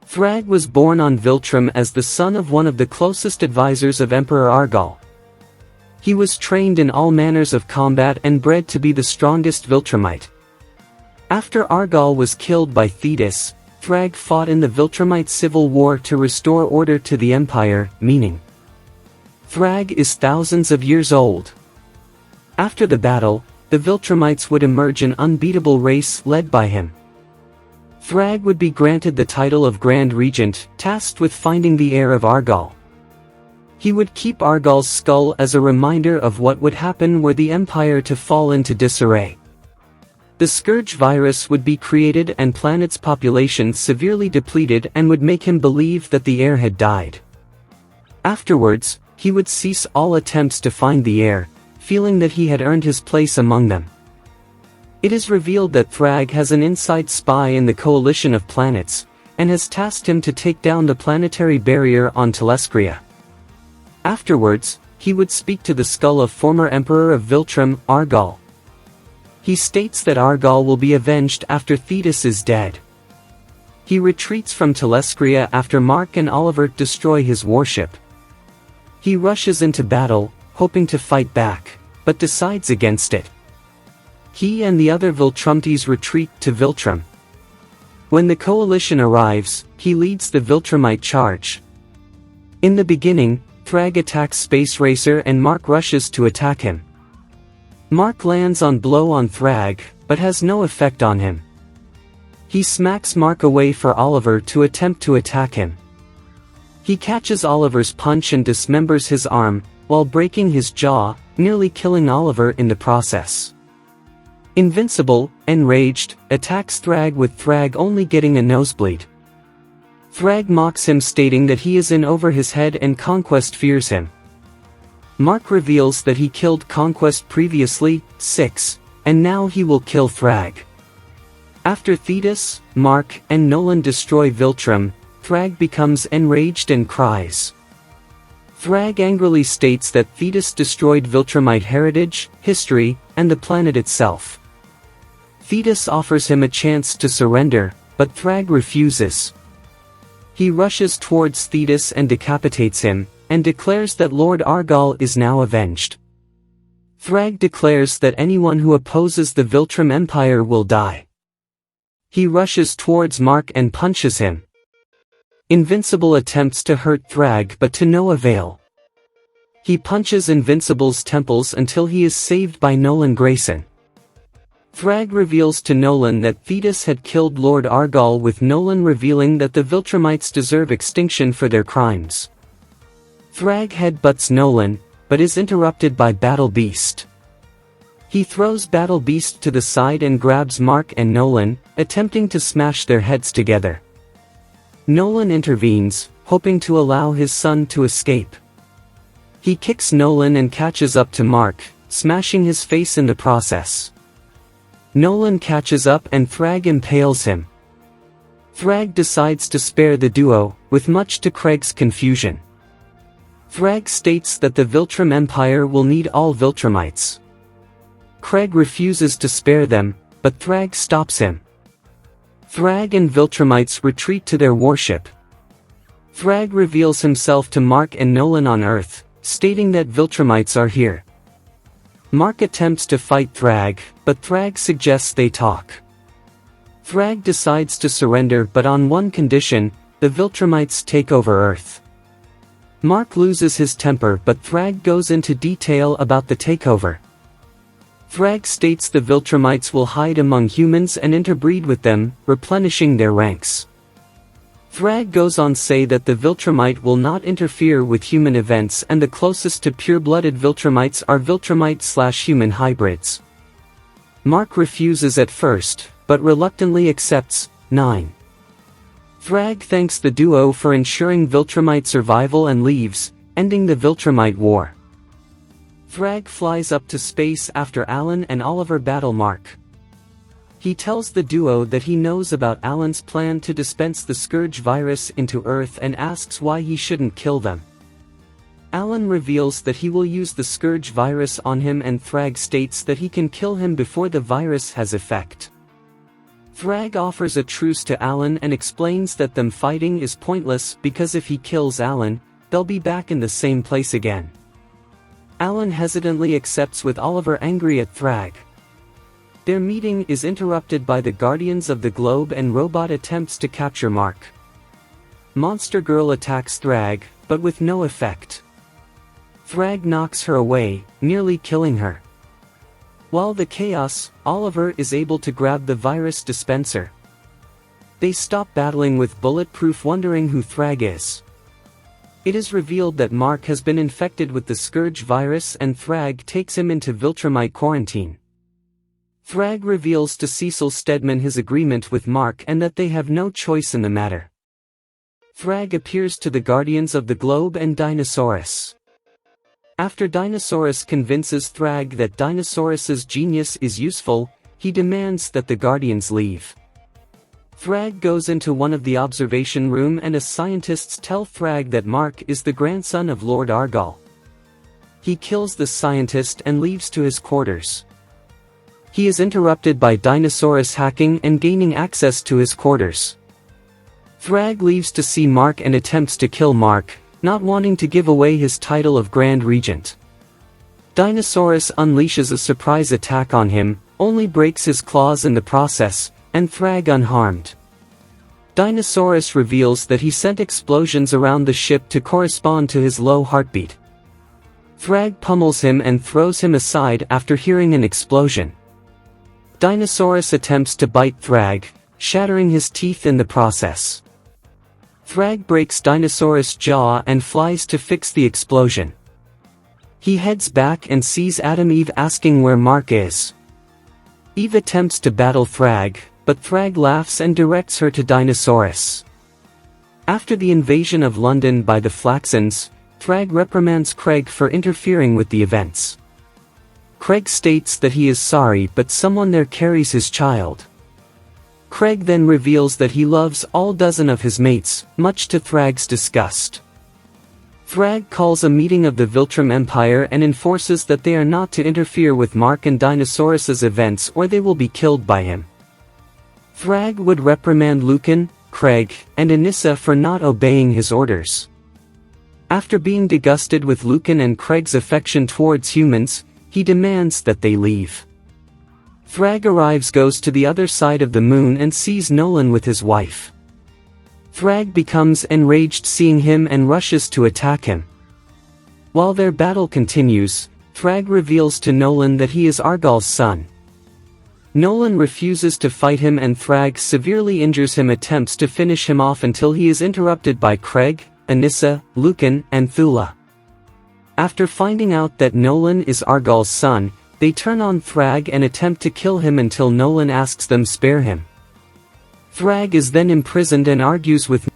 Thraag was born on Viltrum as the son of one of the closest advisors of Emperor Argal. He was trained in all manners of combat and bred to be the strongest Viltrumite. After Argal was killed by Thetis, Thraag fought in the Viltrumite civil war to restore order to the empire, meaning Thraag is thousands of years old. After the battle, the Viltrumites would emerge an unbeatable race led by him. Thraag would be granted the title of Grand Regent, tasked with finding the heir of Argal. He would keep Argal's skull as a reminder of what would happen were the empire to fall into disarray. The Scourge virus would be created and planet's population severely depleted and would make him believe that the heir had died. Afterwards, he would cease all attempts to find the heir, feeling that he had earned his place among them. It is revealed that Thraag has an inside spy in the coalition of planets, and has tasked him to take down the planetary barrier on Telescria. Afterwards, he would speak to the skull of former Emperor of Viltrum, Argal. He states that Argal will be avenged after Thetis is dead. He retreats from Telescria after Mark and Oliver destroy his warship. He rushes into battle, hoping to fight back, but decides against it. He and the other Viltrumites retreat to Viltrum. When the coalition arrives, he leads the Viltrumite charge. In the beginning, Thraag attacks Space Racer and Mark rushes to attack him. Mark lands on blow on Thraag, but has no effect on him. He smacks Mark away for Oliver to attempt to attack him. He catches Oliver's punch and dismembers his arm, while breaking his jaw, nearly killing Oliver in the process. Invincible, enraged, attacks Thraag with Thraag only getting a nosebleed. Thraag mocks him stating that he is in over his head and Conquest fears him. Mark reveals that he killed Conquest previously, 6, and now he will kill Thraag. After Thetis, Mark, and Nolan destroy Viltrum, Thraag becomes enraged and cries. Thraag angrily states that Thetis destroyed Viltrumite heritage, history, and the planet itself. Thetis offers him a chance to surrender, but Thraag refuses. He rushes towards Thetis and decapitates him, and declares that Lord Argal is now avenged. Thraag declares that anyone who opposes the Viltrum Empire will die. He rushes towards Mark and punches him. Invincible attempts to hurt Thraag but to no avail. He punches Invincible's temples until he is saved by Nolan Grayson. Thraag reveals to Nolan that Thetis had killed Lord Argal, with Nolan revealing that the Viltrumites deserve extinction for their crimes. Thraag headbutts Nolan, but is interrupted by Battle Beast. He throws Battle Beast to the side and grabs Mark and Nolan, attempting to smash their heads together. Nolan intervenes, hoping to allow his son to escape. He kicks Nolan and catches up to Mark, smashing his face in the process. Nolan catches up and Thraag impales him. Thraag decides to spare the duo, with much to Craig's confusion. Thraag states that the Viltrum Empire will need all Viltrumites. Craig refuses to spare them, but Thraag stops him. Thraag and Viltrumites retreat to their warship. Thraag reveals himself to Mark and Nolan on Earth, stating that Viltrumites are here. Mark attempts to fight Thraag, but Thraag suggests they talk. Thraag decides to surrender, but on one condition: the Viltrumites take over Earth. Mark loses his temper, but Thraag goes into detail about the takeover. Thraag states the Viltrumites will hide among humans and interbreed with them, replenishing their ranks. Thraag goes on to say that the Viltrumite will not interfere with human events, and the closest to pure-blooded Viltrumites are Viltrumite/human hybrids. Mark refuses at first, but reluctantly accepts. 9. Thraag thanks the duo for ensuring Viltrumite survival and leaves, ending the Viltrumite war. Thraag flies up to space after Alan and Oliver battle Mark. He tells the duo that he knows about Alan's plan to dispense the Scourge virus into Earth and asks why he shouldn't kill them. Alan reveals that he will use the Scourge virus on him, and Thraag states that he can kill him before the virus has effect. Thraag offers a truce to Alan and explains that them fighting is pointless because if he kills Alan, they'll be back in the same place again. Alan hesitantly accepts with Oliver angry at Thraag. Their meeting is interrupted by the Guardians of the Globe and Robot attempts to capture Mark. Monster Girl attacks Thraag, but with no effect. Thraag knocks her away, nearly killing her. While the chaos, Oliver is able to grab the virus dispenser. They stop battling with Bulletproof, wondering who Thraag is. It is revealed that Mark has been infected with the Scourge virus and Thraag takes him into Viltrumite quarantine. Thraag reveals to Cecil Stedman his agreement with Mark and that they have no choice in the matter. Thraag appears to the Guardians of the Globe and Dinosaurus. After Dinosaurus convinces Thraag that Dinosaurus's genius is useful, he demands that the Guardians leave. Thraag goes into one of the observation room and scientists tell Thraag that Mark is the grandson of Lord Argal. He kills the scientist and leaves to his quarters. He is interrupted by Dinosaurus hacking and gaining access to his quarters. Thraag leaves to see Mark and attempts to kill Mark, not wanting to give away his title of Grand Regent. Dinosaurus unleashes a surprise attack on him, only breaks his claws in the process, and Thraag unharmed. Dinosaurus reveals that he sent explosions around the ship to correspond to his low heartbeat. Thraag pummels him and throws him aside after hearing an explosion. Dinosaurus attempts to bite Thraag, shattering his teeth in the process. Thraag breaks Dinosaurus' jaw and flies to fix the explosion. He heads back and sees Adam Eve asking where Mark is. Eve attempts to battle Thraag, but Thraag laughs and directs her to Dinosaurus. After the invasion of London by the Flaxans, Thraag reprimands Craig for interfering with the events. Craig states that he is sorry but someone there carries his child. Craig then reveals that he loves all dozen of his mates, much to Thraag's disgust. Thraag calls a meeting of the Viltrum Empire and enforces that they are not to interfere with Mark and Dinosaurus's events or they will be killed by him. Thraag would reprimand Lucan, Craig, and Anissa for not obeying his orders. After being disgusted with Lucan and Craig's affection towards humans, he demands that they leave. Thraag arrives, goes to the other side of the moon and sees Nolan with his wife. Thraag becomes enraged seeing him and rushes to attack him. While their battle continues, Thraag reveals to Nolan that he is Argal's son. Nolan refuses to fight him and Thraag severely injures him, attempts to finish him off until he is interrupted by Craig, Anissa, Lucan, and Thula. After finding out that Nolan is Argal's son, they turn on Thraag and attempt to kill him until Nolan asks them spare him. Thraag is then imprisoned and argues with